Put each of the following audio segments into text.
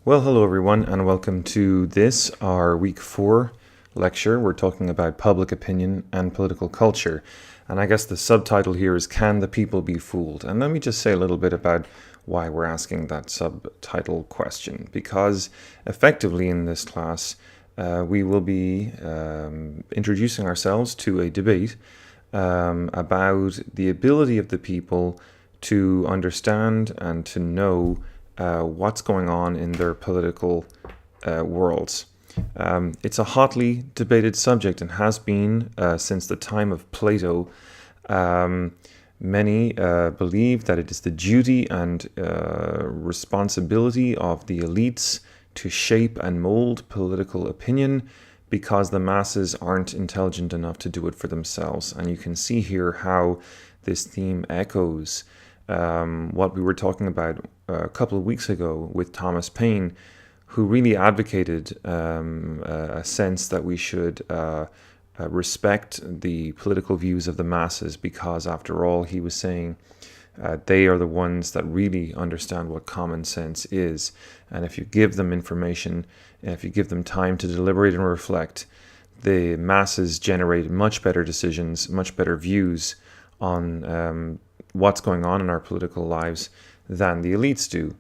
Well, hello everyone, and welcome to this, our week 4 lecture. We're talking about public opinion and political culture. And I guess the subtitle here is Can the People Be Fooled? And let me just say a little bit about why we're asking that subtitle question. Because effectively in this class, we will be introducing ourselves to a debate about the ability of the people to understand and to know what's going on in their political worlds. It's a hotly debated subject and has been since the time of Plato. Many believe that it is the duty and responsibility of the elites to shape and mold political opinion because the masses aren't intelligent enough to do it for themselves. And you can see here how this theme echoes what we were talking about a couple of weeks ago with Thomas Paine, who really advocated a sense that we should respect the political views of the masses because, after all, he was saying they are the ones that really understand what common sense is. And if you give them information, and if you give them time to deliberate and reflect, the masses generate much better decisions, much better views on what's going on in our political lives than the elites do.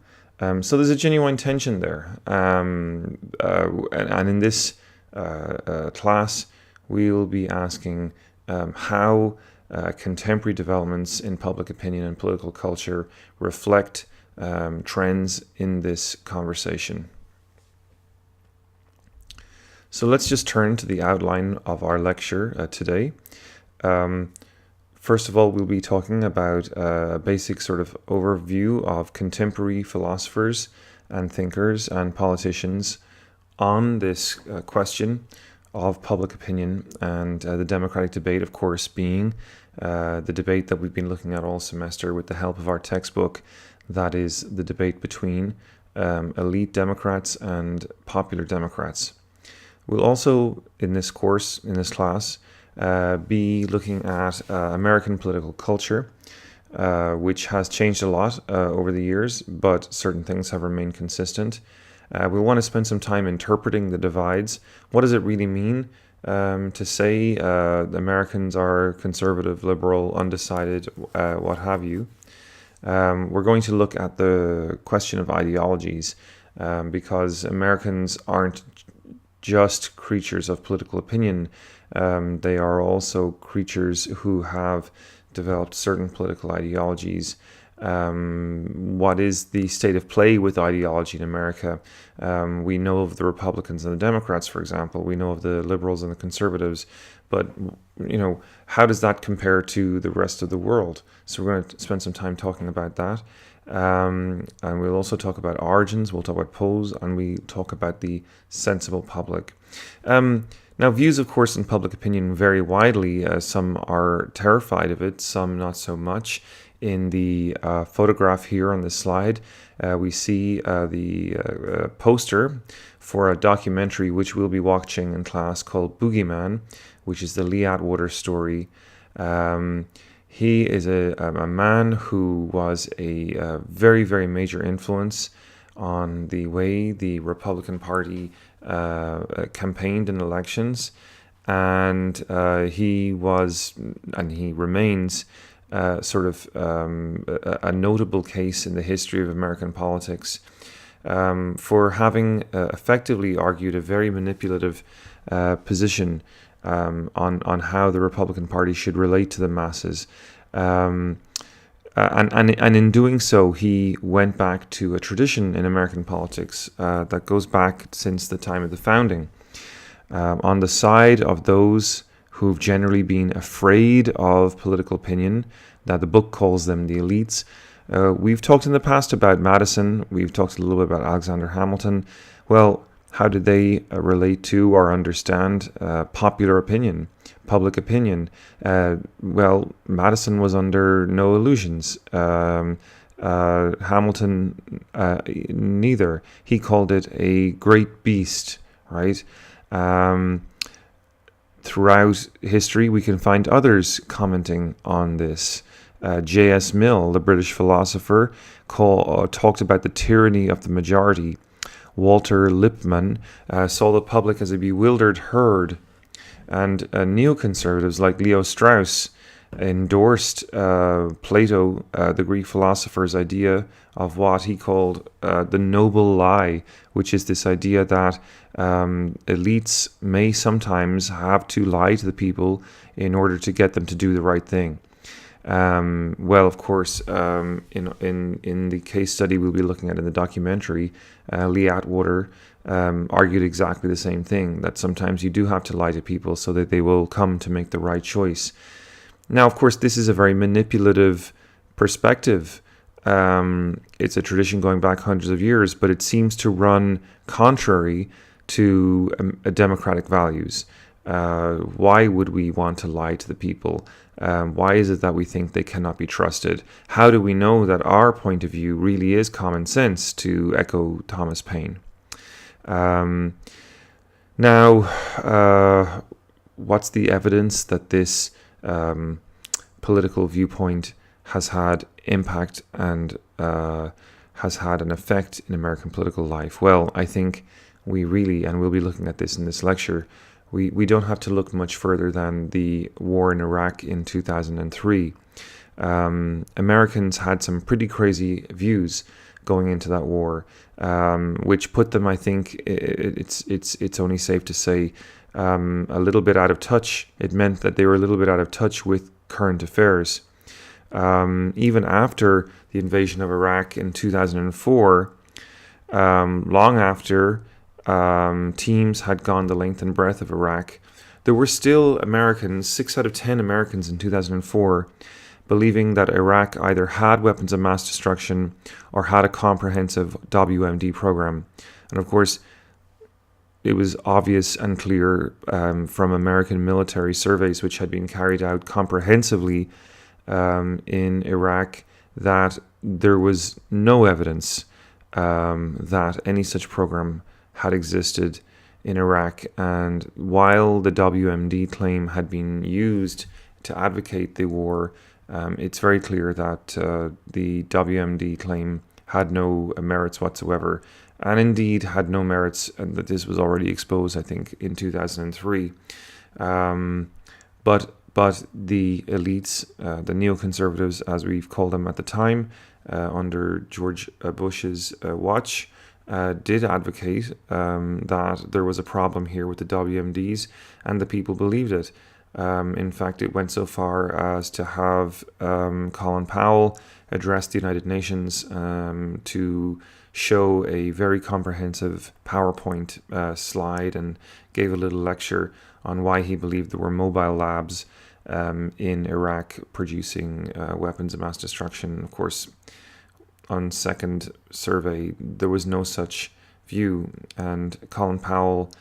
So there's a genuine tension there. And in this class, we will be asking how contemporary developments in public opinion and political culture reflect trends in this conversation. So let's just turn to the outline of our lecture today. First of all, we'll be talking about a basic sort of overview of contemporary philosophers and thinkers and politicians on this question of public opinion and the democratic debate, of course, being the debate that we've been looking at all semester with the help of our textbook. That is the debate between elite Democrats and popular Democrats. We'll also, in this course, in this class, be looking at American political culture, which has changed a lot over the years, but certain things have remained consistent. We want to spend some time interpreting the divides. What does it really mean to say Americans are conservative, liberal, undecided, what have you? We're going to look at the question of ideologies because Americans aren't just creatures of political opinion. They are also creatures who have developed certain political ideologies. What is the state of play with ideology in America? We know of the Republicans and the Democrats, for example. We know of the liberals and the conservatives. But, how does that compare to the rest of the world? So we're going to spend some time talking about that. And we'll also talk about origins, we'll talk about POLS, and we talk about the sensible public. Now, views, of course, in public opinion vary widely. Some are terrified of it, some not so much. In the photograph here on this slide, we see the poster for a documentary which we'll be watching in class called Boogeyman, which is the Lee Atwater story. He is a man who was a very, very major influence on the way the Republican Party campaigned in elections, and he was, and he remains, sort of a notable case in the history of American politics for having effectively argued a very manipulative position on how the Republican Party should relate to the masses. And in doing so, he went back to a tradition in American politics that goes back since the time of the founding. On the side of those who've generally been afraid of political opinion, that the book calls them the elites. We've talked in the past about Madison. We've talked a little bit about Alexander Hamilton. Well, how did they relate to or understand popular opinion, public opinion? Well, Madison was under no illusions. Hamilton, neither. He called it a great beast, right? Throughout history, we can find others commenting on this. J.S. Mill, the British philosopher, talked about the tyranny of the majority. Walter Lippmann, saw the public as a bewildered herd, and neoconservatives like Leo Strauss endorsed Plato, the Greek philosopher's idea of what he called the noble lie, which is this idea that elites may sometimes have to lie to the people in order to get them to do the right thing. Well, of course, in the case study we'll be looking at in the documentary, Lee Atwater argued exactly the same thing, that sometimes you do have to lie to people so that they will come to make the right choice. Now, of course, this is a very manipulative perspective. It's a tradition going back hundreds of years, but it seems to run contrary to democratic values. Why would we want to lie to the people? Why is it that we think they cannot be trusted? How do we know that our point of view really is common sense, to echo Thomas Paine? Now, what's the evidence that this political viewpoint has had impact and has had an effect in American political life? Well, I think we really, and we'll be looking at this in this lecture, we don't have to look much further than the war in Iraq in 2003. Americans had some pretty crazy views going into that war, which put them, I think, it's only safe to say, a little bit out of touch. It meant that they were a little bit out of touch with current affairs. Even after the invasion of Iraq in 2004, long after teams had gone the length and breadth of Iraq, there were still Americans, 6 out of 10 Americans in 2004, believing that Iraq either had weapons of mass destruction or had a comprehensive WMD program. And of course, it was obvious and clear from American military surveys, which had been carried out comprehensively in Iraq, that there was no evidence that any such program had existed in Iraq. And while the WMD claim had been used to advocate the war, it's very clear that the WMD claim had no merits whatsoever, and indeed had no merits, and that this was already exposed, I think, in 2003. But the elites, the neoconservatives, as we've called them at the time, under George Bush's watch, did advocate that there was a problem here with the WMDs, and the people believed it. In fact, it went so far as to have Colin Powell address the United Nations to show a very comprehensive PowerPoint slide, and gave a little lecture on why he believed there were mobile labs in Iraq producing weapons of mass destruction. Of course, on second survey, there was no such view, and Colin Powell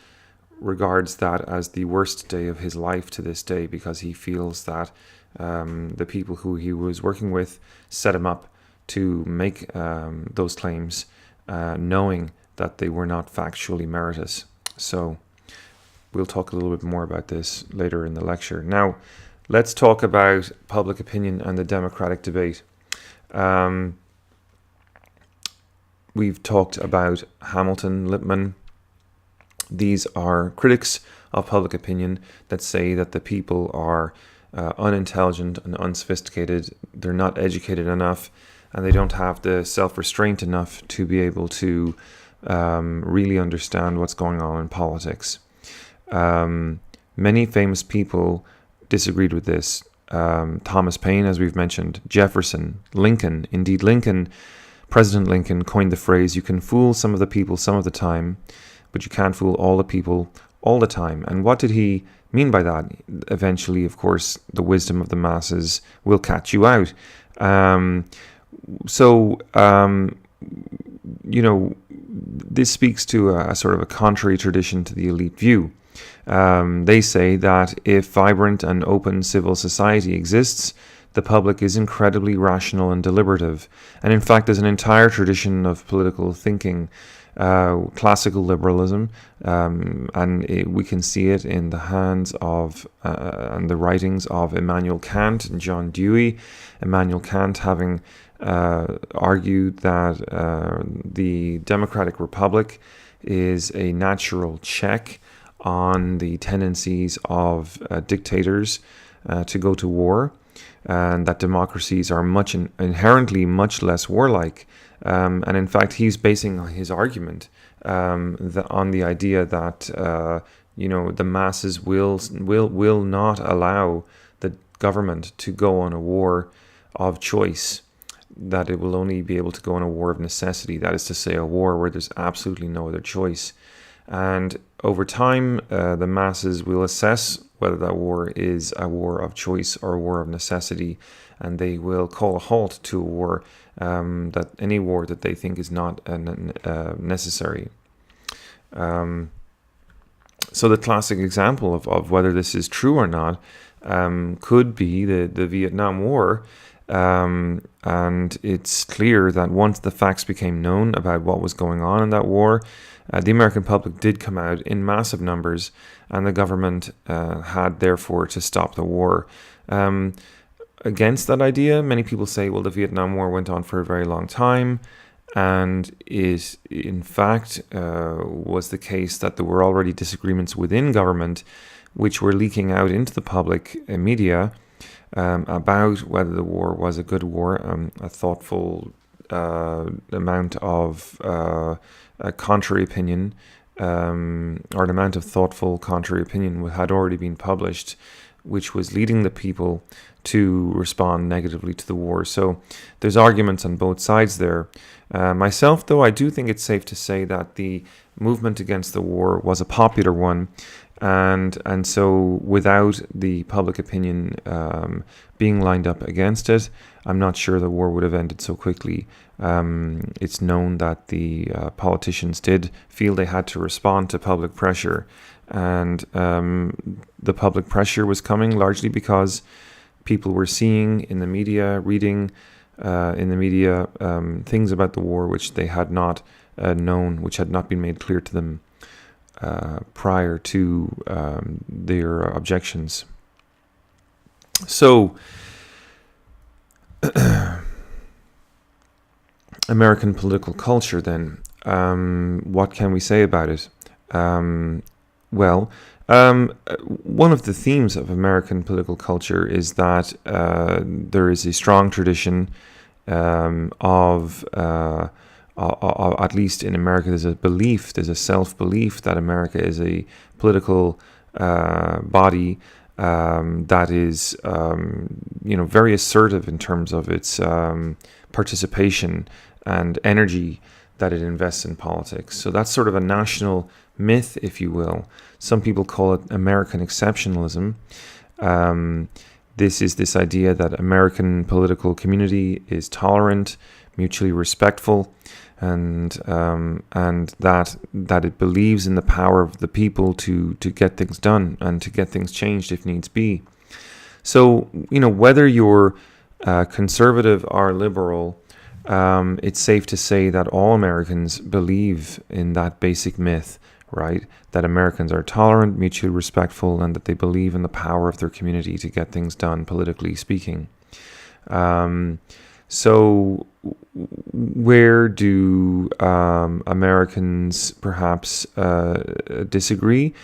regards that as the worst day of his life to this day, because he feels that the people who he was working with set him up to make those claims, knowing that they were not factually meritorious. So we'll talk a little bit more about this later in the lecture. Now, let's talk about public opinion and the democratic debate. We've talked about Hamilton, Lippmann. These are critics of public opinion that say that the people are unintelligent and unsophisticated, they're not educated enough, and they don't have the self-restraint enough to be able to really understand what's going on in politics. Many famous people disagreed with this. Thomas Paine, as we've mentioned, Jefferson, Lincoln. Indeed, President Lincoln coined the phrase, "You can fool some of the people some of the time, but you can't fool all the people all the time." And what did he mean by that? Eventually, of course, the wisdom of the masses will catch you out. This speaks to a sort of a contrary tradition to the elite view. They say that if vibrant and open civil society exists, the public is incredibly rational and deliberative. And in fact, there's an entire tradition of political thinking, classical liberalism, and we can see it in the hands of and the writings of Immanuel Kant and John Dewey. Immanuel Kant having argued that the Democratic Republic is a natural check on the tendencies of dictators to go to war, and that democracies are inherently much less warlike. And in fact, he's basing his argument on the idea that the masses will not allow the government to go on a war of choice, that it will only be able to go on a war of necessity. That is to say, a war where there's absolutely no other choice. And over time, the masses will assess whether that war is a war of choice or a war of necessity, and they will call a halt to a war, any war that they think is not necessary. So the classic example of whether this is true or not could be the Vietnam War. And it's clear that once the facts became known about what was going on in that war, the American public did come out in massive numbers, and the government had therefore to stop the war. Against that idea, many people say, well, the Vietnam War went on for a very long time, and it, in fact, was the case that there were already disagreements within government which were leaking out into the public media about whether the war was a good war, a thoughtful amount of contrary opinion, or an amount of thoughtful contrary opinion had already been published, which was leading the people to respond negatively to the war. So there's arguments on both sides there. Myself, though, I do think it's safe to say that the movement against the war was a popular one, and so without the public opinion being lined up against it, I'm not sure the war would have ended so quickly. It's known that the politicians did feel they had to respond to public pressure, and the public pressure was coming largely because people were seeing in the media, reading in the media things about the war which they had not known, which had not been made clear to them prior to their objections. So, American political culture, then, what can we say about it? One of the themes of American political culture is that there is a strong tradition of at least in America, there's a self-belief that America is a political body that is, very assertive in terms of its participation and energy that it invests in politics. So that's sort of a national myth, if you will. Some people call it American exceptionalism. This is this idea that American political community is tolerant, mutually respectful, and that it believes in the power of the people to get things done and to get things changed if needs be. So, whether you're conservative or liberal, it's safe to say that all Americans believe in that basic myth, right? That Americans are tolerant, mutually respectful, and that they believe in the power of their community to get things done, politically speaking. So where do Americans perhaps disagree?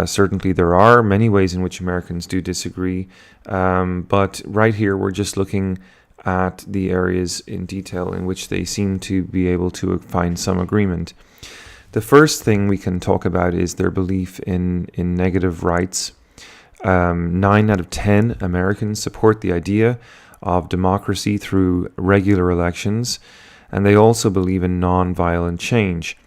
Certainly there are many ways in which Americans do disagree, but right here we're just looking at the areas in detail in which they seem to be able to find some agreement. The first thing we can talk about is their belief in negative rights. 9 out of 10 Americans support the idea of democracy through regular elections, and they also believe in non-violent change.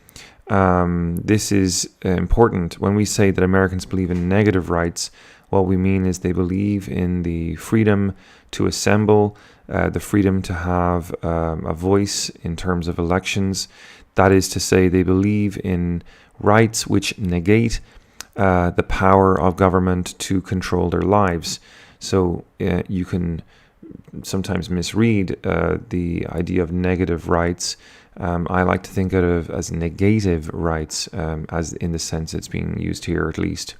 This is important. When we say that Americans believe in negative rights, what we mean is they believe in the freedom to assemble, the freedom to have a voice in terms of elections. That is to say, they believe in rights which negate the power of government to control their lives. So you can sometimes misread the idea of negative rights. I like to think of it as negative rights, as in the sense it's being used here at least.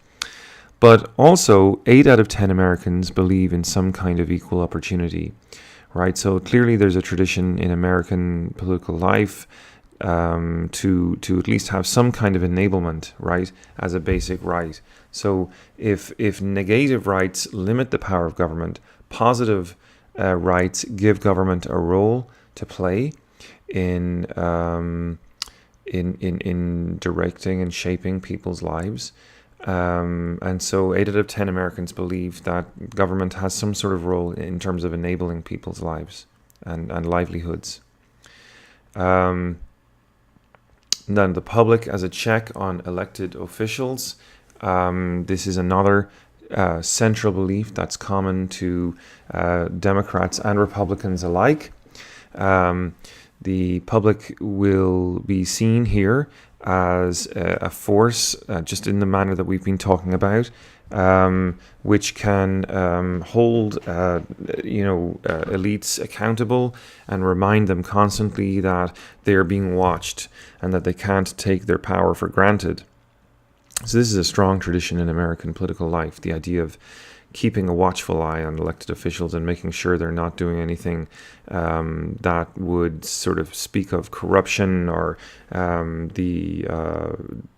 But also, 8 out of 10 Americans believe in some kind of equal opportunity, right? So clearly there's a tradition in American political life to at least have some kind of enablement, right, as a basic right. So if negative rights limit the power of government, positive rights give government a role to play in directing and shaping people's lives. And so 8 out of 10 Americans believe that government has some sort of role in terms of enabling people's lives and livelihoods. Then the public as a check on elected officials. This is another central belief that's common to Democrats and Republicans alike. The public will be seen here as a force, just in the manner that we've been talking about, which can hold, elites accountable and remind them constantly that they are being watched and that they can't take their power for granted. So this is a strong tradition in American political life, the idea of keeping a watchful eye on elected officials and making sure they're not doing anything that would sort of speak of corruption or the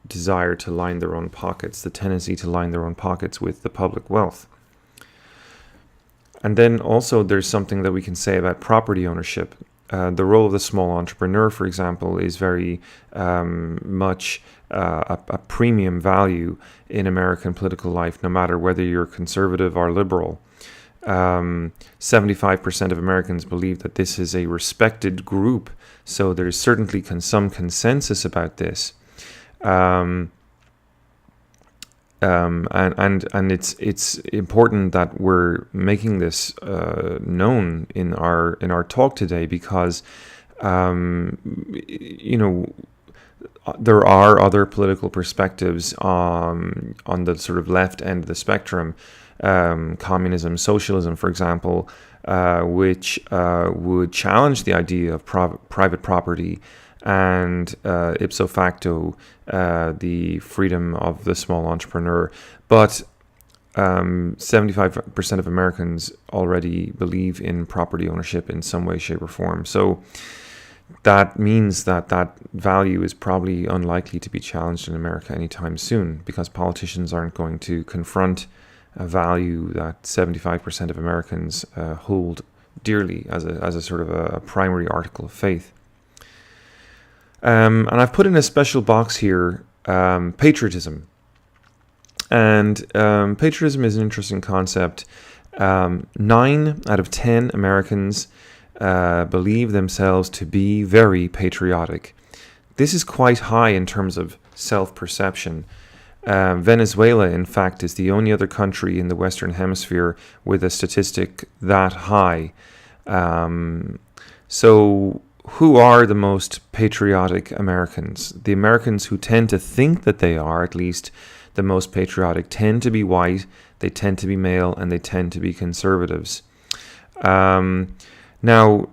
desire to line their own pockets, the tendency to line their own pockets with the public wealth. And then also there's something that we can say about property ownership. The role of the small entrepreneur, for example, is very much a premium value in American political life, no matter whether you're conservative or liberal. 75% of Americans believe that this is a respected group, so there's certainly some consensus about this. And it's important that we're making this known in our talk today, because there are other political perspectives on the sort of left end of the spectrum, communism, socialism, for example, which would challenge the idea of private property and ipso facto the freedom of the small entrepreneur. But 75% of Americans already believe in property ownership in some way, shape, or form. So that means that value is probably unlikely to be challenged in America anytime soon, because politicians aren't going to confront a value that 75% of Americans hold dearly as a sort of a primary article of faith. And I've put in a special box here, patriotism. And patriotism is an interesting concept. 9 out of 10 Americans believe themselves to be very patriotic. This is quite high in terms of self-perception. Venezuela, in fact, is the only other country in the Western Hemisphere with a statistic that high. So who are the most patriotic Americans? The Americans who tend to think that they are, at least, the most patriotic tend to be white, they tend to be male, and they tend to be conservatives. Now,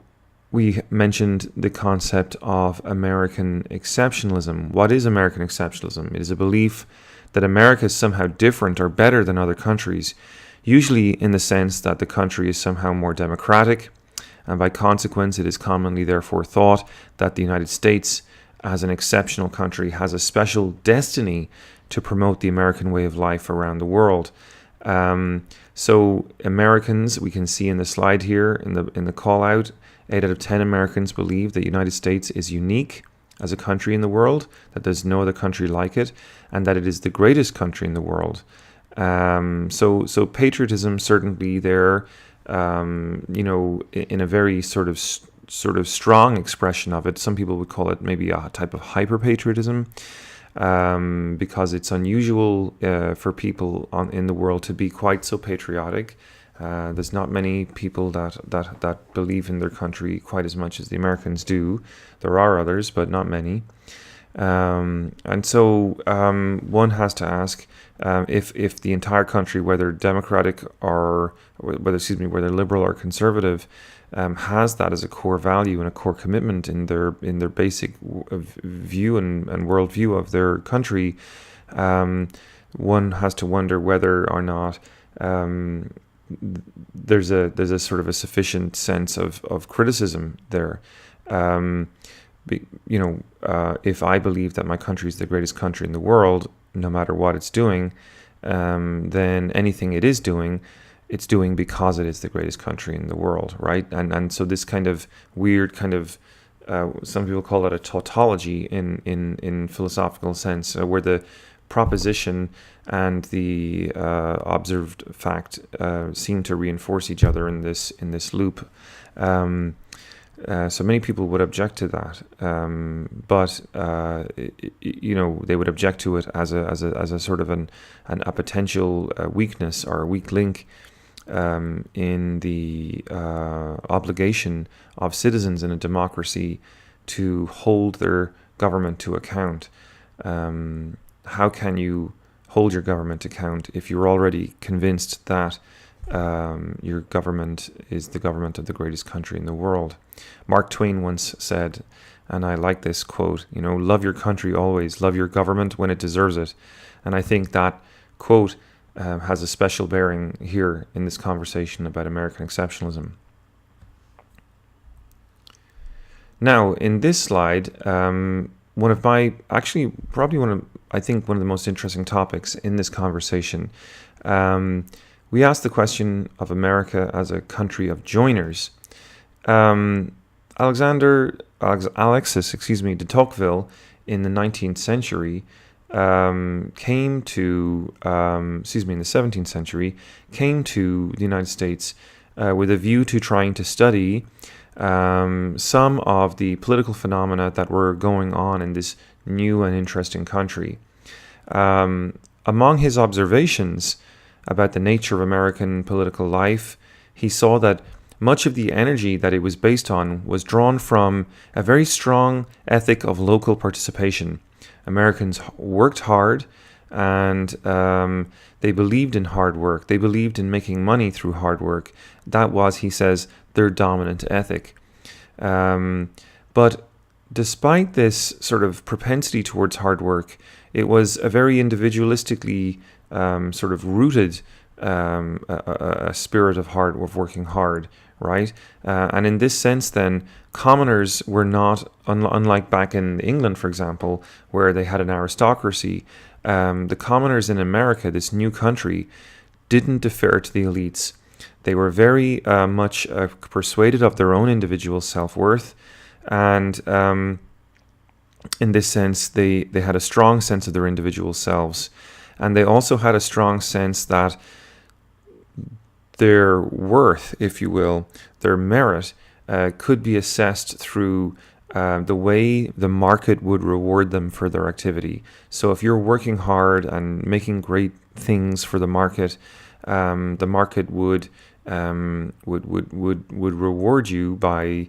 we mentioned the concept of American exceptionalism. What is American exceptionalism? It is a belief that America is somehow different or better than other countries, usually in the sense that the country is somehow more democratic, and by consequence it is commonly therefore thought that the United States, as an exceptional country, has a special destiny to promote the American way of life around the world. So Americans, we can see in the slide here, in the call out, 8 out of 10 Americans believe that the United States is unique as a country in the world, that there's no other country like it, and that it is the greatest country in the world. So patriotism certainly there, in a very sort of strong expression of it. Some people would call it maybe a type of hyper-patriotism, because it's unusual for people in the world to be quite so patriotic. There's not many people that believe in their country quite as much as the Americans do. There are others, but not many. And so one has to ask if the entire country, whether democratic or whether liberal or conservative, has that as a core value and a core commitment in their basic view and worldview of their country. One has to wonder whether or not there's a sort of a sufficient sense of criticism there. If I believe that my country is the greatest country in the world, no matter what it's doing, then anything it is doing, it's doing because it is the greatest country in the world, right? And so this kind of weird kind of some people call it a tautology in philosophical sense, where the proposition and the observed fact seem to reinforce each other in this loop. So many people would object to that, but they would object to it as a sort of a potential weakness or a weak link in the obligation of citizens in a democracy to hold their government to account. How can you hold your government to account if you're already convinced that your government is the government of the greatest country in the world? Mark Twain once said, and I like this quote, love your country always, love your government when it deserves it. And I think that quote has a special bearing here in this conversation about American exceptionalism. Now, in this slide, one of the most interesting topics in this conversation, we asked the question of America as a country of joiners. Alexis de Tocqueville in the 19th century in the 17th century, came to the United States with a view to trying to study some of the political phenomena that were going on in this new and interesting country. Among his observations about the nature of American political life, he saw that much of the energy that it was based on was drawn from a very strong ethic of local participation. Americans worked hard, and they believed in hard work. They believed in making money through hard work. That was, he says, their dominant ethic. But despite this sort of propensity towards hard work, it was a very individualistically sort of rooted a spirit of working hard, right? And in this sense, then, commoners were not, unlike back in England, for example, where they had an aristocracy. The commoners in America, this new country, didn't defer to the elites. They were very much persuaded of their own individual self-worth, and in this sense, they had a strong sense of their individual selves. And they also had a strong sense that their worth, if you will, their merit, could be assessed through the way the market would reward them for their activity. So if you're working hard and making great things for the market would reward you by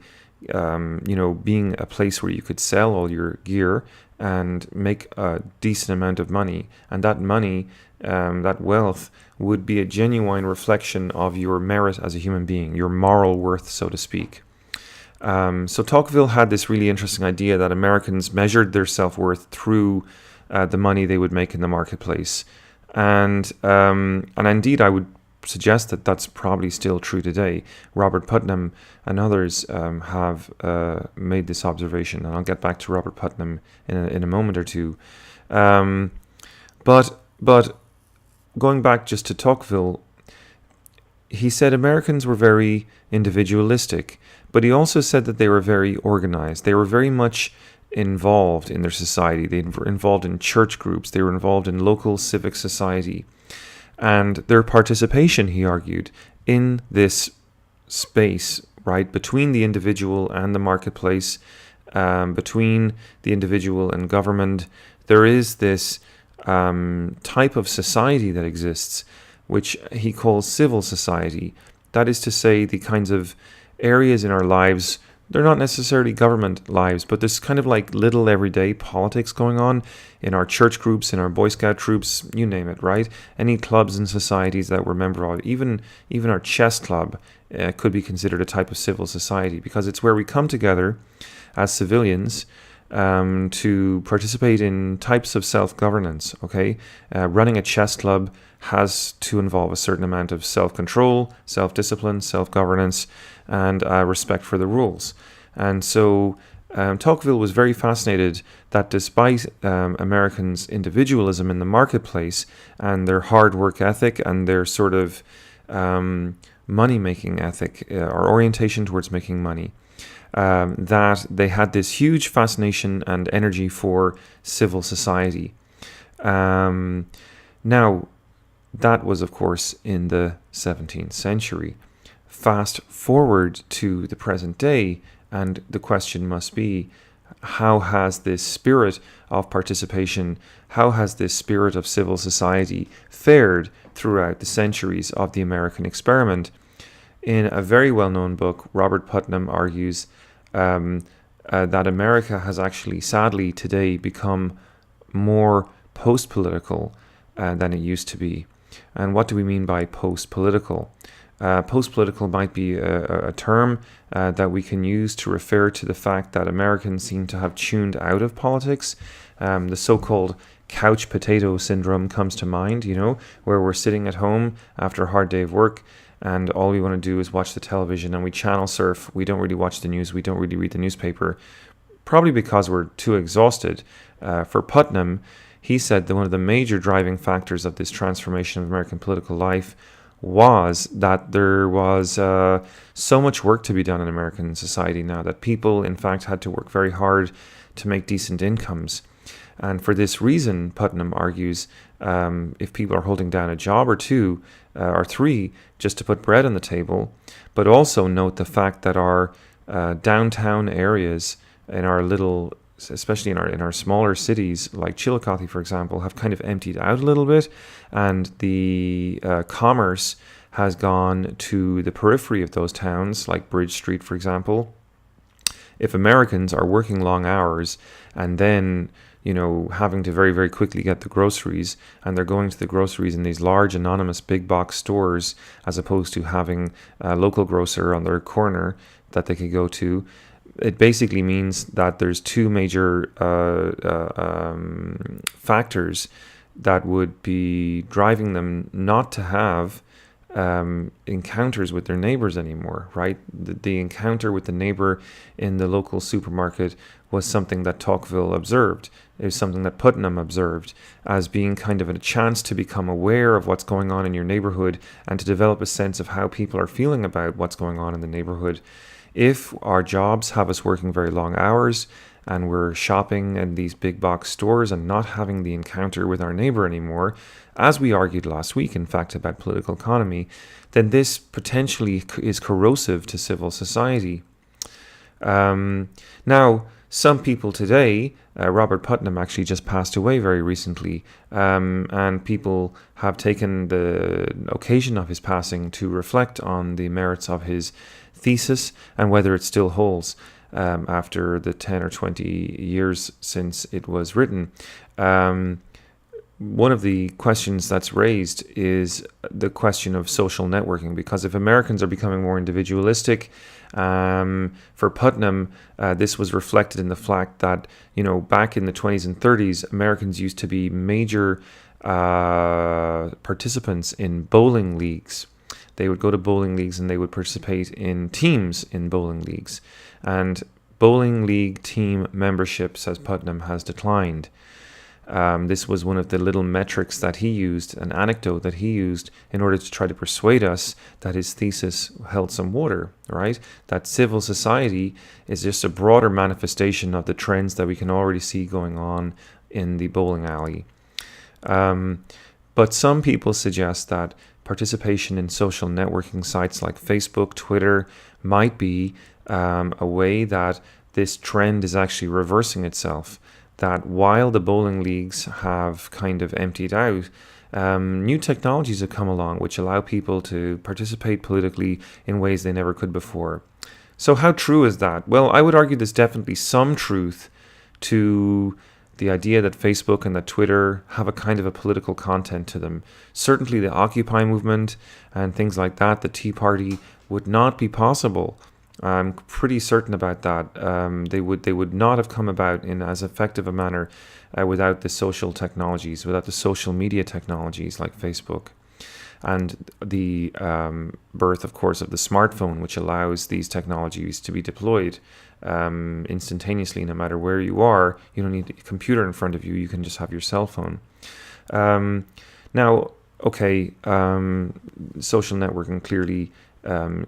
being a place where you could sell all your gear and make a decent amount of money, and that money, that wealth, would be a genuine reflection of your merit as a human being, your moral worth, so to speak. So Tocqueville had this really interesting idea that Americans measured their self-worth through the money they would make in the marketplace, and indeed I would suggest that that's probably still true today. Robert Putnam and others have made this observation, and I'll get back to Robert Putnam in a moment or two. But going back just to Tocqueville, he said Americans were very individualistic, but he also said that they were very organized. They were very much involved in their society. They were involved in church groups. They were involved in local civic society. And their participation, he argued, in this space, right, between the individual and the marketplace, between the individual and government, there is this type of society that exists, which he calls civil society. That is to say, the kinds of areas in our lives, they're not necessarily government lives, but there's kind of like little everyday politics going on in our church groups, in our Boy Scout troops, you name it, right? Any clubs and societies that we're member of, even our chess club could be considered a type of civil society, because it's where we come together as civilians to participate in types of self-governance. Okay, running a chess club has to involve a certain amount of self-control, self-discipline, self-governance, and respect for the rules. And so Tocqueville was very fascinated that despite Americans' individualism in the marketplace and their hard work ethic and their sort of money-making ethic or orientation towards making money, that they had this huge fascination and energy for civil society. Now, that was, of course, in the 17th century. Fast forward to the present day, and the question must be, how has this spirit of participation, how has this spirit of civil society fared throughout the centuries of the American experiment? In a very well-known book, Robert Putnam argues that America has actually, sadly, today become more post-political than it used to be. And what do we mean by post-political? Post-political might be a term that we can use to refer to the fact that Americans seem to have tuned out of politics. The so-called couch potato syndrome comes to mind, where we're sitting at home after a hard day of work and all we want to do is watch the television and we channel surf. We don't really watch the news. We don't really read the newspaper, probably because we're too exhausted. For Putnam, he said that one of the major driving factors of this transformation of American political life was that there was so much work to be done in American society now that people, in fact, had to work very hard to make decent incomes. And for this reason, Putnam argues, if people are holding down a job or two or three just to put bread on the table, but also note the fact that our downtown areas in our little, especially in our smaller cities like Chillicothe, for example, have kind of emptied out a little bit, and the commerce has gone to the periphery of those towns, like Bridge Street, for example. If Americans are working long hours and then having to very, very quickly get the groceries, and they're going to the groceries in these large anonymous big box stores as opposed to having a local grocer on their corner that they could go to, it basically means that there's two major factors that would be driving them not to have encounters with their neighbors anymore, right? The encounter with the neighbor in the local supermarket was something that Tocqueville observed. It was something that Putnam observed as being kind of a chance to become aware of what's going on in your neighborhood and to develop a sense of how people are feeling about what's going on in the neighborhood. If our jobs have us working very long hours and we're shopping in these big box stores and not having the encounter with our neighbor anymore, as we argued last week, in fact, about political economy, then this potentially is corrosive to civil society. Now, some people today, Robert Putnam actually just passed away very recently, and people have taken the occasion of his passing to reflect on the merits of his thesis and whether it still holds after the 10 or 20 years since it was written. One of the questions that's raised is the question of social networking, because if Americans are becoming more individualistic, for Putnam, this was reflected in the fact that, back in the 20s and 30s, Americans used to be major participants in bowling leagues. They would go to bowling leagues and they would participate in teams in bowling leagues. And bowling league team membership, says Putnam, has declined. This was one of the little metrics that he used, an anecdote that he used in order to try to persuade us that his thesis held some water, right? That civil society is just a broader manifestation of the trends that we can already see going on in the bowling alley. But some people suggest that participation in social networking sites like Facebook, Twitter, might be a way that this trend is actually reversing itself. That while the bowling leagues have kind of emptied out, new technologies have come along which allow people to participate politically in ways they never could before. So how true is that? Well, I would argue there's definitely some truth to the idea that Facebook and that Twitter have a kind of a political content to them. Certainly the Occupy movement and things like that, the Tea Party, would not be possible I'm pretty certain about that. They would not have come about in as effective a manner without the social technologies, without the social media technologies like Facebook, and the birth, of course, of the smartphone, which allows these technologies to be deployed instantaneously, no matter where you are. You don't need a computer in front of you. You can just have your cell phone. Now, okay, social networking clearly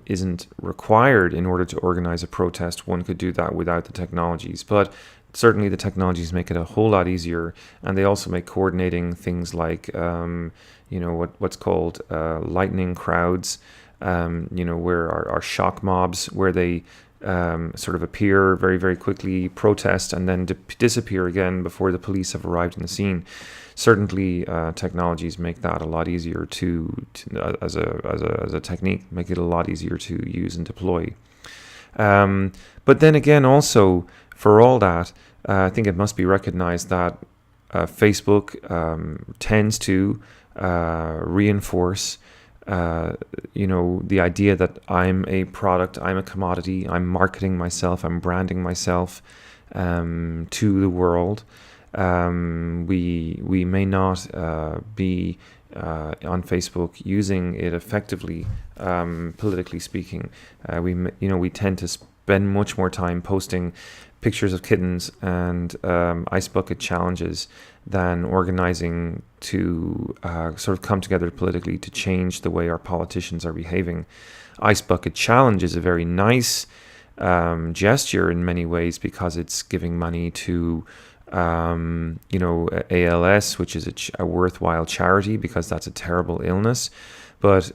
isn't required in order to organize a protest. One could do that without the technologies, but certainly the technologies make it a whole lot easier, and they also make coordinating things like what's called lightning crowds, where are shock mobs, where they sort of appear very, very quickly, protest, and then disappear again before the police have arrived in the scene. Certainly, technologies make that a lot easier to as a technique, make it a lot easier to use and deploy. But then again, also for all that, I think it must be recognized that Facebook tends to reinforce the idea that I'm a product, I'm a commodity, I'm marketing myself, I'm branding myself to the world. We may not be on Facebook using it effectively, politically speaking. We tend to spend much more time posting pictures of kittens and ice bucket challenges than organizing to sort of come together politically to change the way our politicians are behaving. Ice bucket challenge is a very nice gesture in many ways, because it's giving money to ALS, which is a worthwhile charity, because that's a terrible illness. But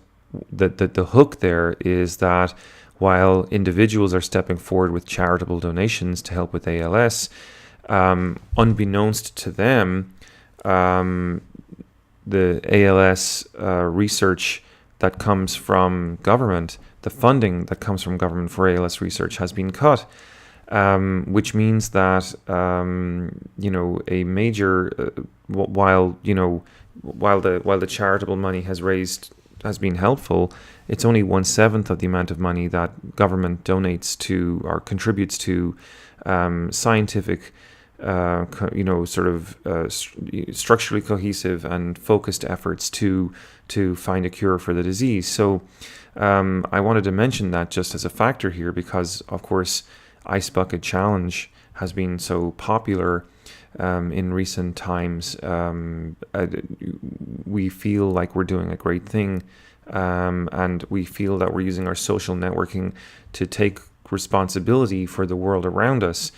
the hook there is that while individuals are stepping forward with charitable donations to help with ALS, unbeknownst to them, the ALS research that comes from government, the funding that comes from government for ALS research has been cut. Which means that a major while the charitable money has been helpful, it's only 1/7 of the amount of money that government donates to or contributes to scientific, structurally cohesive and focused efforts to find a cure for the disease. So I wanted to mention that just as a factor here, because of course Ice Bucket Challenge has been so popular in recent times. We feel like we're doing a great thing, and we feel that we're using our social networking to take responsibility for the world around us.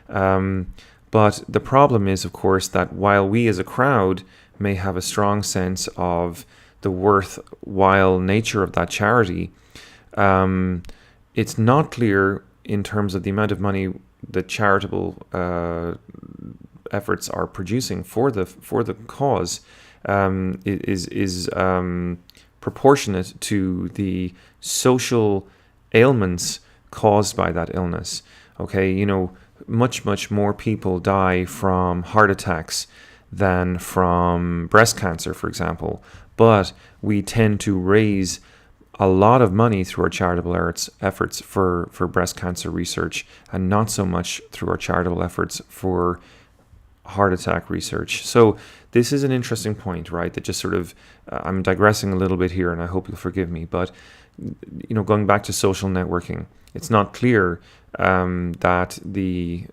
But the problem is, of course, that while we as a crowd may have a strong sense of the worthwhile nature of that charity, it's not clear in terms of the amount of money that charitable efforts are producing for the cause is proportionate to the social ailments caused by that illness. Okay, much more people die from heart attacks than from breast cancer, for example. But we tend to raise a lot of money through our charitable efforts for breast cancer research, and not so much through our charitable efforts for heart attack research. So this is an interesting point, right? That just sort of, I'm digressing a little bit here, and I hope you'll forgive me, but going back to social networking, it's not clear that the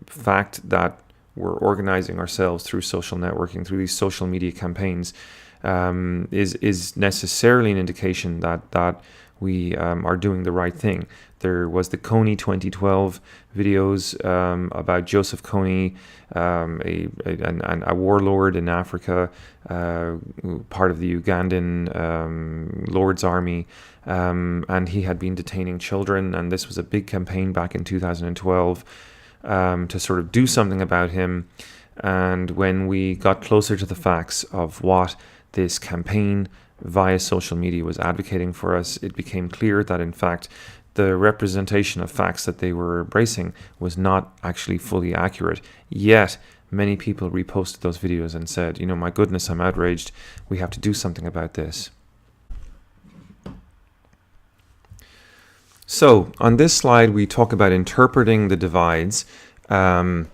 fact that we're organizing ourselves through social networking, through these social media campaigns, is necessarily an indication that we are doing the right thing. There was the Kony 2012 videos about Joseph Kony, a warlord in Africa, part of the Ugandan Lord's Army, and he had been detaining children, and this was a big campaign back in 2012 to sort of do something about him. And when we got closer to the facts of what this campaign via social media was advocating for us, it became clear that in fact the representation of facts that they were embracing was not actually fully accurate. Yet many people reposted those videos and said, my goodness, I'm outraged. We have to do something about this. So on this slide, we talk about interpreting the divides. Um,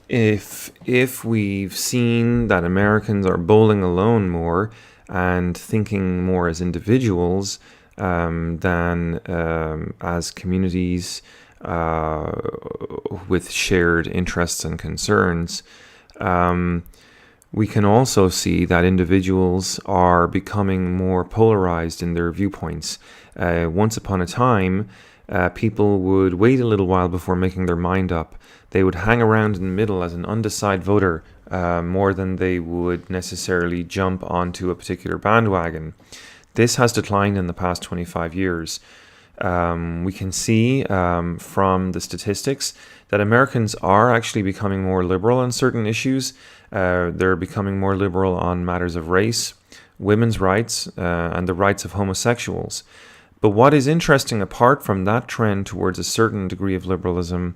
if we've seen that Americans are bowling alone more and thinking more as individuals than as communities with shared interests and concerns, we can also see that individuals are becoming more polarized in their viewpoints. Once upon a time, people would wait a little while before making their mind up. They would hang around in the middle as an undecided voter more than they would necessarily jump onto a particular bandwagon. This has declined in the past 25 years. We can see from the statistics that Americans are actually becoming more liberal on certain issues. They're becoming more liberal on matters of race, women's rights, and the rights of homosexuals. But what is interesting, apart from that trend towards a certain degree of liberalism,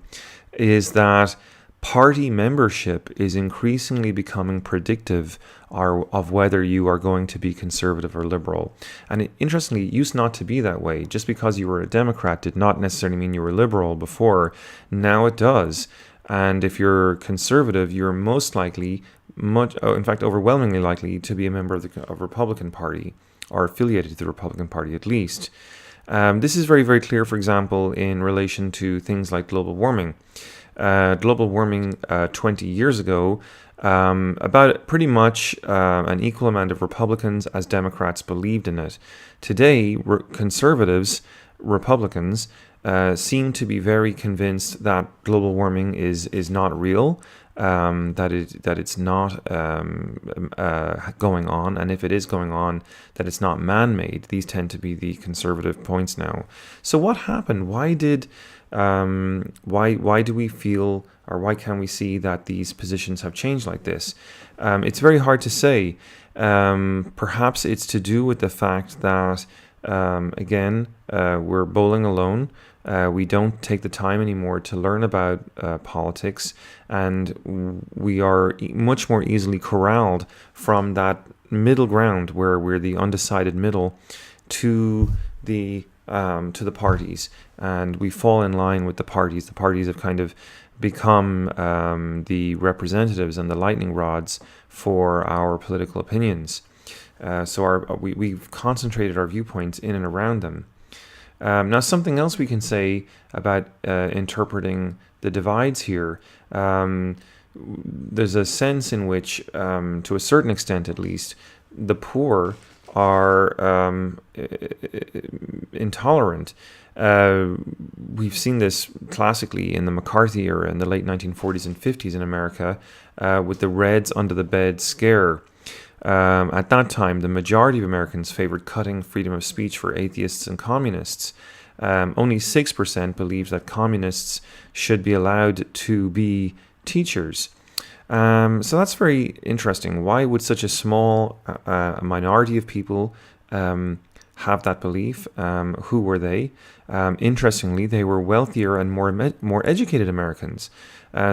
is that party membership is increasingly becoming predictive of whether you are going to be conservative or liberal. And interestingly, it used not to be that way. Just because you were a Democrat did not necessarily mean you were liberal before. Now it does. And if you're conservative, you're most likely, in fact, overwhelmingly likely to be a member of the Republican Party, or affiliated to the Republican Party at least. This is very, very clear, for example, in relation to things like global warming. Global warming 20 years ago, about pretty much an equal amount of Republicans as Democrats believed in it. Today, conservatives, Republicans, seem to be very convinced that global warming is not real, that it's not going on, and if it is going on, that it's not man-made. These tend to be the conservative points now. So what happened? Why do we feel, or why can we see that these positions have changed like this? It's very hard to say. Perhaps it's to do with the fact that we're bowling alone. We don't take the time anymore to learn about politics, and we are much more easily corralled from that middle ground where we're the undecided middle to the parties, and we fall in line with the parties. The parties have kind of become the representatives and the lightning rods for our political opinions. So we've concentrated our viewpoints in and around them. Now, something else we can say about interpreting the divides here, there's a sense in which, to a certain extent at least, the poor are intolerant. We've seen this classically in the McCarthy era in the late 1940s and 50s in America with the Reds under the bed scare. At that time, the majority of Americans favored cutting freedom of speech for atheists and communists. Only 6% believed that communists should be allowed to be teachers. So that's very interesting. Why would such a small minority of people have that belief? Who were they? Interestingly, they were wealthier and more educated Americans.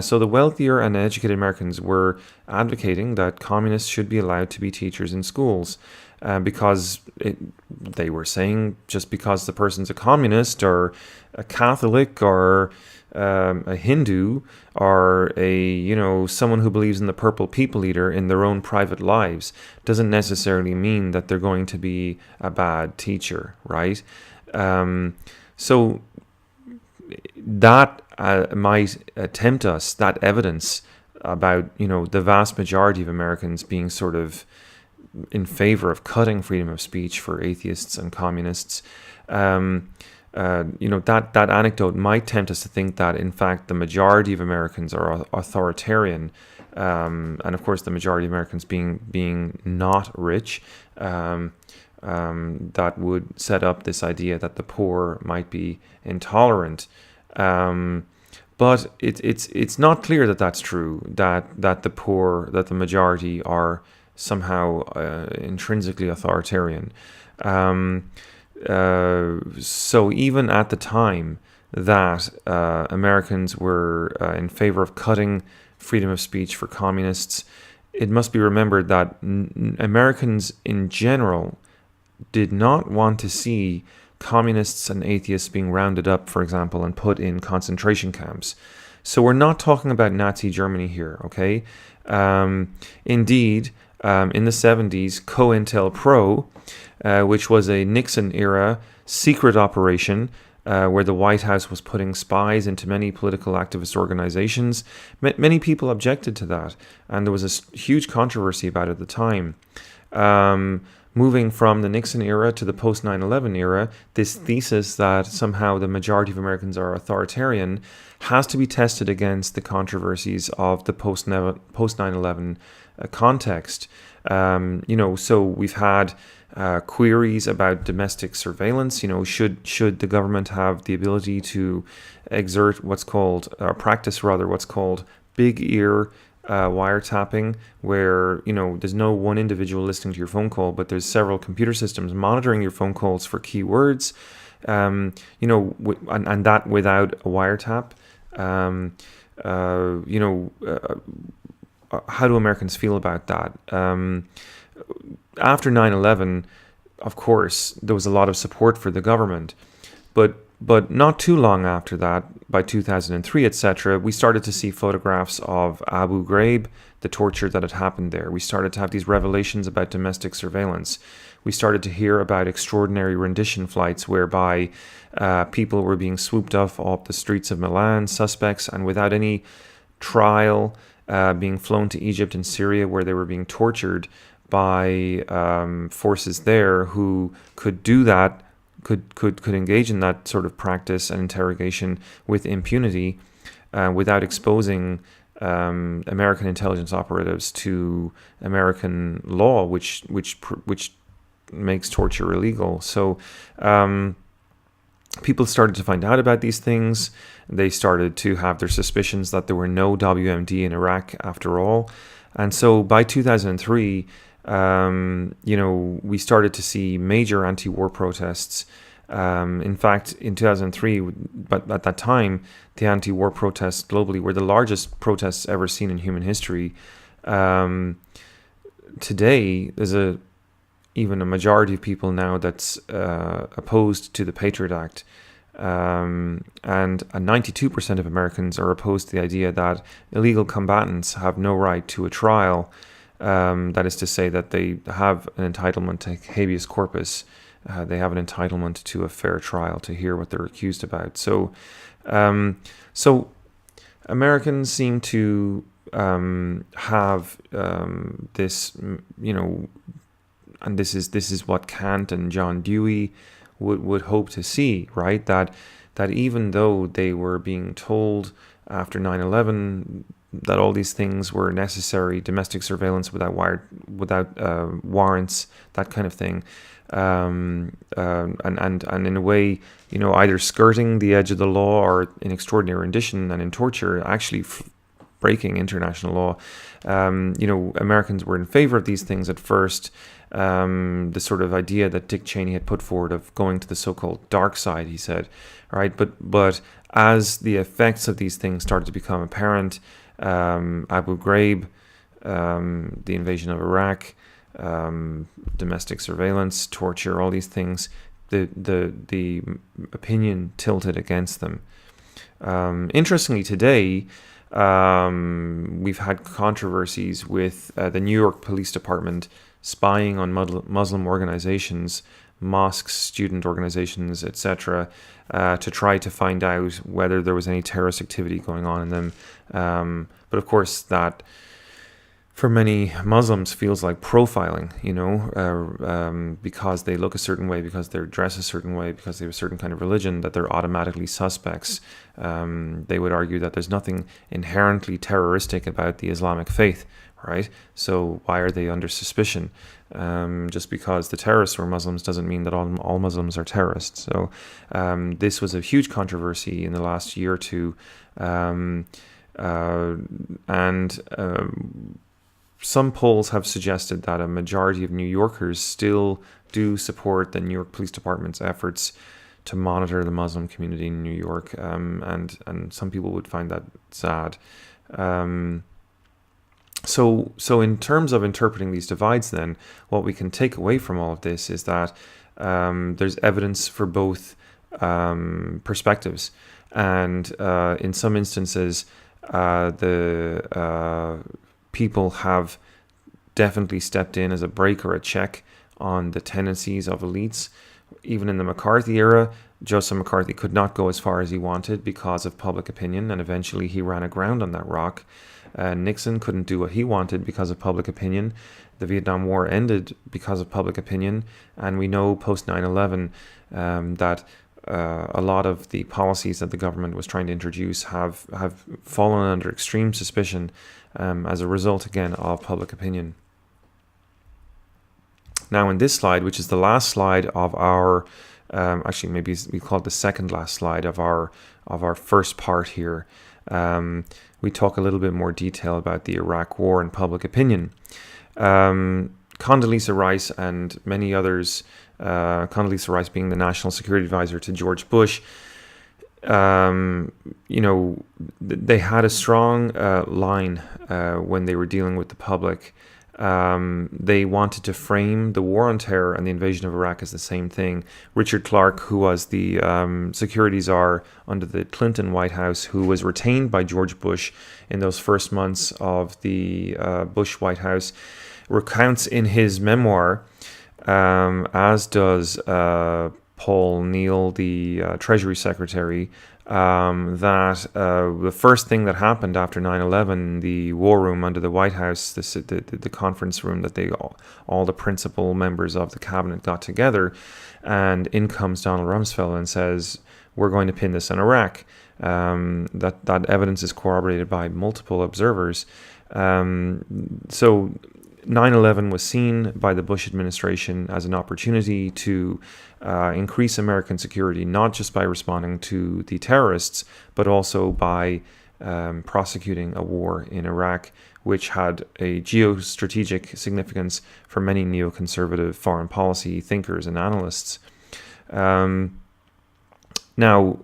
So the wealthier and educated Americans were advocating that communists should be allowed to be teachers in schools because they were saying just because the person's a communist or a Catholic or a Hindu or someone who believes in the purple people eater in their own private lives doesn't necessarily mean that they're going to be a bad teacher, right? So that might tempt us, that evidence about, the vast majority of Americans being sort of in favor of cutting freedom of speech for atheists and communists. That anecdote might tempt us to think that, in fact, the majority of Americans are authoritarian. And of course, the majority of Americans being not rich, that would set up this idea that the poor might be intolerant. But it's not clear that that's true, that the majority are somehow intrinsically authoritarian. So even at the time that Americans were in favor of cutting freedom of speech for communists, it must be remembered that Americans in general did not want to see communists and atheists being rounded up, for example, and put in concentration camps. So we're not talking about Nazi Germany here, okay? Indeed, in the 70s, COINTELPRO, which was a Nixon-era secret operation where the White House was putting spies into many political activist organizations. Many people objected to that, and there was a huge controversy about it at the time. Moving from the Nixon era to the post 9/11 era, this thesis that somehow the majority of Americans are authoritarian has to be tested against the controversies of the post 9/11 context. So we've had queries about domestic surveillance. Should the government have the ability to exert practice what's called big ear wiretapping, where there's no one individual listening to your phone call, but there's several computer systems monitoring your phone calls for keywords, and that without a wiretap. How do Americans feel about that? After 9/11, of course, there was a lot of support for the government, but not too long after that, by 2003, etc., we started to see photographs of Abu Ghraib, the torture that had happened there. We started to have these revelations about domestic surveillance. We started to hear about extraordinary rendition flights whereby people were being swooped off the streets of Milan, suspects, and without any trial, being flown to Egypt and Syria, where they were being tortured by forces there who could do that, could engage in that sort of practice and interrogation with impunity, without exposing American intelligence operatives to American law, which makes torture illegal. So people started to find out about these things. They started to have their suspicions that there were no WMD in Iraq after all. And so by 2003, we started to see major anti-war protests. In fact, in 2003, but at that time, the anti-war protests globally were the largest protests ever seen in human history. Today, there's even a majority of people now that's opposed to the Patriot Act. And 92% of Americans are opposed to the idea that illegal combatants have no right to a trial. That is to say that they have an entitlement to habeas corpus. They have an entitlement to a fair trial, to hear what they're accused about. So Americans seem to have this, and this is what Kant and John Dewey would hope to see, right? That even though they were being told after 9/11 that all these things were necessary, domestic surveillance without warrants, that kind of thing, and in a way, either skirting the edge of the law or in extraordinary rendition and in torture, actually breaking international law. Americans were in favor of these things at first. The sort of idea that Dick Cheney had put forward of going to the so-called dark side, he said, right? But as the effects of these things started to become apparent, Abu Ghraib, the invasion of Iraq, domestic surveillance, torture, all these things, the opinion tilted against them. Interestingly, today, we've had controversies with the New York Police Department spying on Muslim organizations, mosques, student organizations, etc., to try to find out whether there was any terrorist activity going on in them. But of course, that for many Muslims feels like profiling, because they look a certain way, because they dress a certain way, because they have a certain kind of religion, that they're automatically suspects. They would argue that there's nothing inherently terroristic about the Islamic faith, right? So why are they under suspicion? Just because the terrorists were Muslims doesn't mean that all Muslims are terrorists. So this was a huge controversy in the last year or two. Some polls have suggested that a majority of New Yorkers still do support the New York Police Department's efforts to monitor the Muslim community in New York, and some people would find that sad. So in terms of interpreting these divides, then, what we can take away from all of this is that there's evidence for both perspectives. And in some instances, the people have definitely stepped in as a brake or a check on the tendencies of elites. Even in the McCarthy era, Joseph McCarthy could not go as far as he wanted because of public opinion, and eventually he ran aground on that rock. Nixon couldn't do what he wanted because of public opinion. The Vietnam War ended because of public opinion, and we know post 9/11 that a lot of the policies that the government was trying to introduce have fallen under extreme suspicion as a result, again, of public opinion. Now, in this slide, which is the last slide of our, actually maybe we call it the second last slide of our first part here, we talk a little bit more detail about the Iraq War and public opinion. Condoleezza Rice and many others, Condoleezza Rice being the National Security Advisor to George Bush, they had a strong line when they were dealing with the public. They wanted to frame the war on terror and the invasion of Iraq as the same thing. Richard Clarke, who was the security czar under the Clinton White House, who was retained by George Bush in those first months of the Bush White House, recounts in his memoir, as does Paul Neal, the Treasury Secretary, that the first thing that happened after 9/11, the war room under the White House, the conference room that all the principal members of the cabinet got together, and in comes Donald Rumsfeld and says, "We're going to pin this on Iraq." That evidence is corroborated by multiple observers. So 9/11 was seen by the Bush administration as an opportunity to increase American security, not just by responding to the terrorists, but also by prosecuting a war in Iraq, which had a geostrategic significance for many neoconservative foreign policy thinkers and analysts. Now,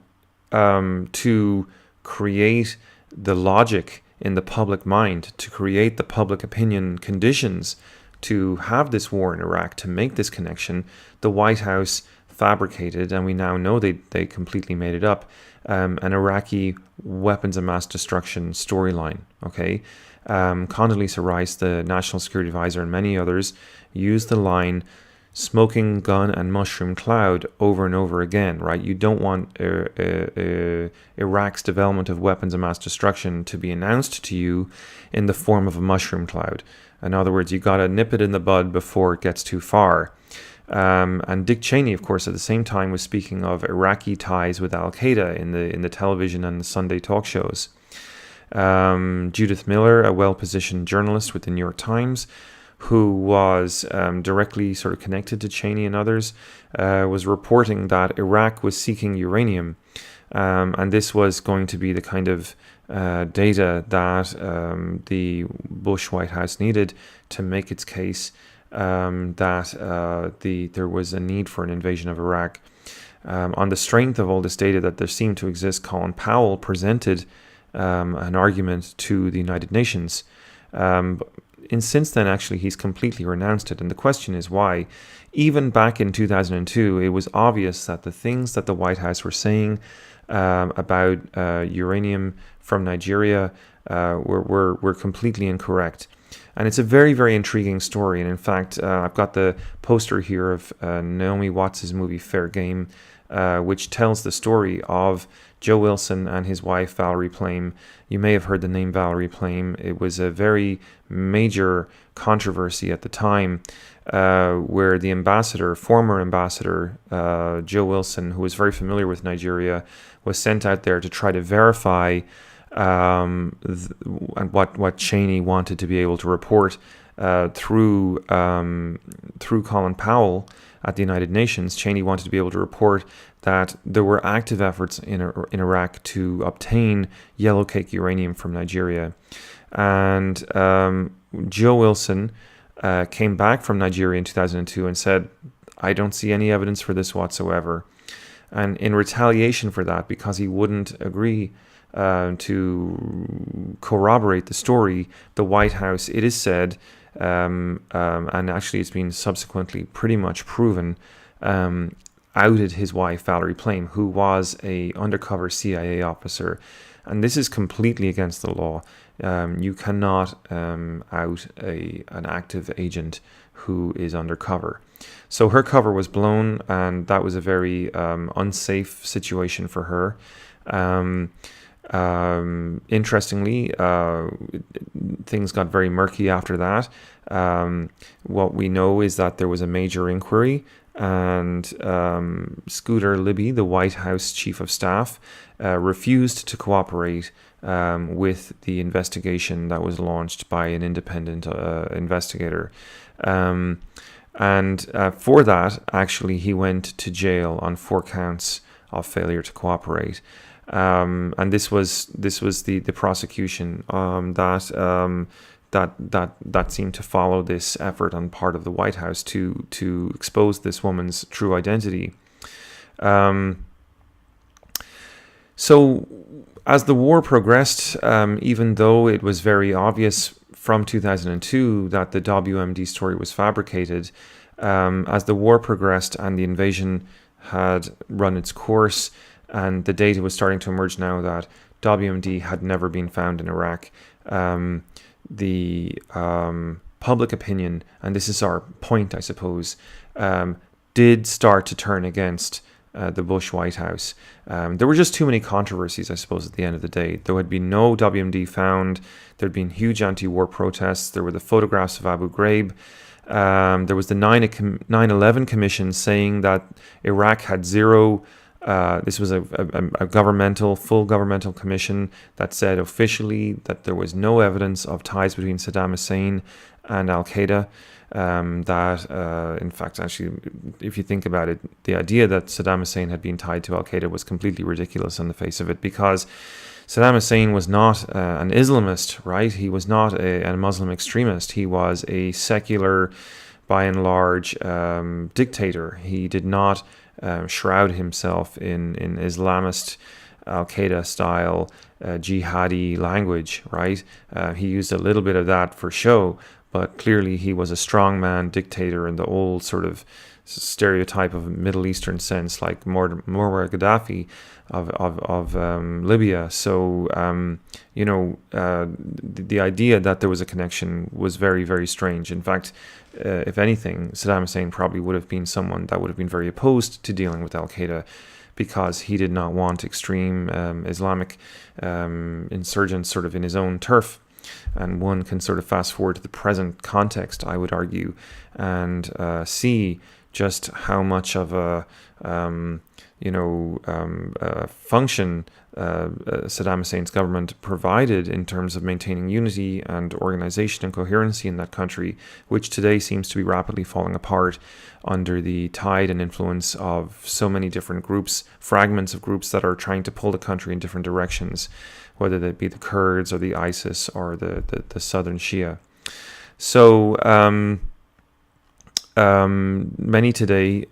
to create the logic in the public mind, to create the public opinion conditions to have this war in Iraq, to make this connection, the White House fabricated, and we now know they completely made it up, an Iraqi weapons of mass destruction storyline. Okay, Condoleezza Rice, the National Security Advisor, and many others used the line "smoking gun and mushroom cloud" over and over again, right? You don't want Iraq's development of weapons of mass destruction to be announced to you in the form of a mushroom cloud. In other words, you got to nip it in the bud before it gets too far. And Dick Cheney, of course, at the same time was speaking of Iraqi ties with Al-Qaeda in the television and the Sunday talk shows. Judith Miller, a well-positioned journalist with the New York Times, who was directly sort of connected to Cheney and others, was reporting that Iraq was seeking uranium. And this was going to be the kind of data that the Bush White House needed to make its case that there was a need for an invasion of Iraq. On the strength of all this data that there seemed to exist, Colin Powell presented an argument to the United Nations. And since then, actually, he's completely renounced it. And the question is why. Even back in 2002, it was obvious that the things that the White House were saying about uranium from Nigeria were completely incorrect. And it's a very, very intriguing story. And in fact, I've got the poster here of Naomi Watts' movie Fair Game, which tells the story of Joe Wilson and his wife, Valerie Plame. You may have heard the name Valerie Plame. It was a very major controversy at the time where the former ambassador, Joe Wilson, who was very familiar with Nigeria, was sent out there to try to verify what Cheney wanted to be able to report through Colin Powell at the United Nations. Cheney wanted to be able to report that there were active efforts in Iraq to obtain yellow cake uranium from Nigeria. And Joe Wilson came back from Nigeria in 2002 and said, "I don't see any evidence for this whatsoever." And in retaliation for that, because he wouldn't agree to corroborate the story, the White House, it is said, and actually it's been subsequently pretty much proven, outed his wife, Valerie Plame, who was a undercover CIA officer. And this is completely against the law. You cannot out an active agent who is undercover. So her cover was blown, and that was a very unsafe situation for her. Interestingly, things got very murky after that. What we know is that there was a major inquiry, and Scooter Libby, the White House chief of staff, refused to cooperate with the investigation that was launched by an independent investigator. And for that, actually, he went to jail on 4 counts of failure to cooperate. And this was the prosecution that seemed to follow this effort on part of the White House to expose this woman's true identity. So as the war progressed, even though it was very obvious from 2002 that the WMD story was fabricated, as the war progressed and the invasion had run its course, and the data was starting to emerge now that WMD had never been found in Iraq, the public opinion, and this is our point, I suppose, did start to turn against the Bush White House. There were just too many controversies, I suppose, at the end of the day. There had been no WMD found. There had been huge anti-war protests. There were the photographs of Abu Ghraib. There was the 9/11 Commission saying that Iraq had zero. This was a full governmental commission that said officially that there was no evidence of ties between Saddam Hussein and Al-Qaeda. In fact, actually, if you think about it, the idea that Saddam Hussein had been tied to Al-Qaeda was completely ridiculous on the face of it, because Saddam Hussein was not an Islamist, right? He was not a Muslim extremist. He was a secular, by and large, dictator. He did not shroud himself in Islamist, Al-Qaeda style, jihadi language, right? He used a little bit of that for show, but clearly he was a strongman dictator in the old sort of stereotype of Middle Eastern sense, like Muammar Gaddafi of Libya. So, the idea that there was a connection was very, very strange. In fact, if anything, Saddam Hussein probably would have been someone that would have been very opposed to dealing with Al-Qaeda, because he did not want extreme Islamic insurgents sort of in his own turf. And one can sort of fast forward to the present context, I would argue, and see just how much of a function Saddam Hussein's government provided in terms of maintaining unity and organization and coherency in that country, which today seems to be rapidly falling apart under the tide and influence of so many different groups, fragments of groups that are trying to pull the country in different directions, whether that be the Kurds or the ISIS or the southern Shia. So many today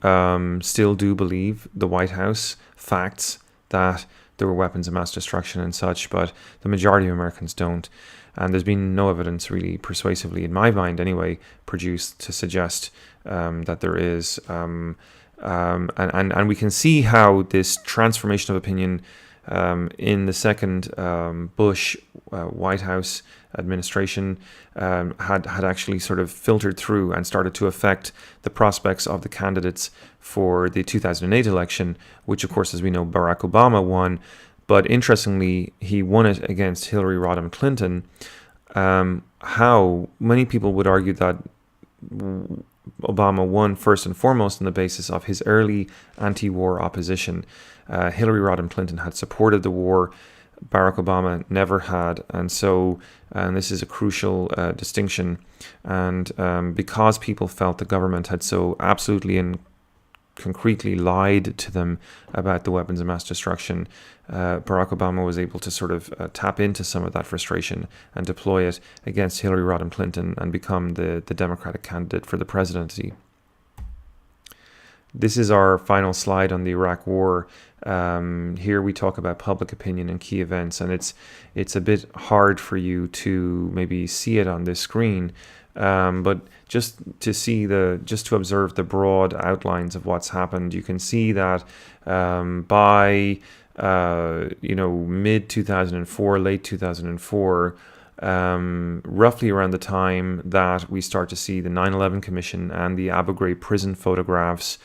still do believe the White House facts that there were weapons of mass destruction and such, but the majority of Americans don't. And there's been no evidence really persuasively, in my mind anyway, produced to suggest that there is. And we can see how this transformation of opinion in the second Bush White House administration had actually sort of filtered through and started to affect the prospects of the candidates for the 2008 election, which, of course, as we know, Barack Obama won. But interestingly, he won it against Hillary Rodham Clinton. How many people would argue that Obama won first and foremost on the basis of his early anti-war opposition. Hillary Rodham Clinton had supported the war. Barack Obama never had. And so this is a crucial distinction. And because people felt the government had so absolutely and concretely lied to them about the weapons of mass destruction, Barack Obama was able to sort of tap into some of that frustration and deploy it against Hillary Rodham Clinton and become the Democratic candidate for the presidency. This is our final slide on the Iraq War. Here we talk about public opinion and key events, and it's a bit hard for you to maybe see it on this screen, But just to observe the broad outlines of what's happened, you can see that by mid 2004, late 2004, roughly around the time that we start to see the 9/11 Commission and the Abu Ghraib prison photographs,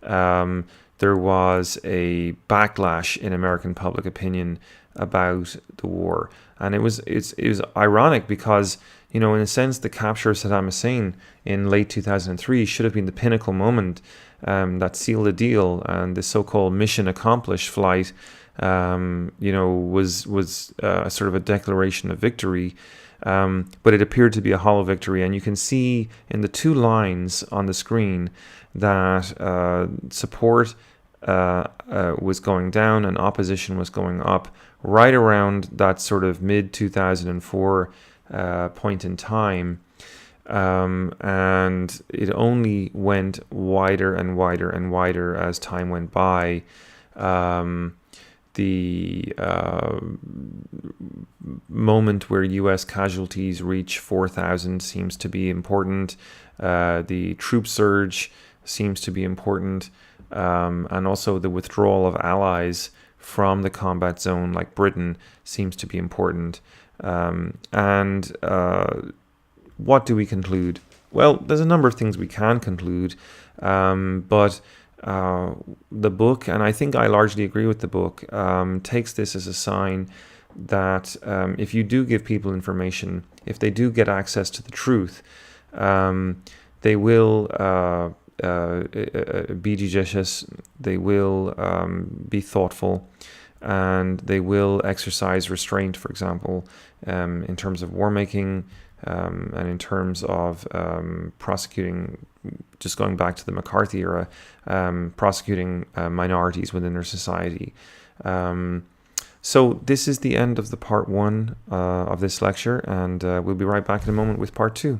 there was a backlash in American public opinion about the war. And it was ironic because, in a sense, the capture of Saddam Hussein in late 2003 should have been the pinnacle moment that sealed the deal, and the so-called mission accomplished flight was sort of a declaration of victory. But it appeared to be a hollow victory. And you can see in the two lines on the screen that support was going down and opposition was going up right around that sort of mid 2004 point in time. And it only went wider and wider and wider as time went by. The moment where U.S. casualties reach 4,000 seems to be important. The troop surge seems to be important. And also the withdrawal of allies from the combat zone, like Britain, seems to be important. And what do we conclude? Well, there's a number of things we can conclude, but the book, and I think I largely agree with the book, takes this as a sign that if you do give people information, if they do get access to the truth, they will be judicious, they will be thoughtful, and they will exercise restraint, for example, in terms of war making, and in terms of prosecuting, just going back to the McCarthy era, prosecuting minorities within their society. So this is the end of the part one of this lecture, and we'll be right back in a moment with part two.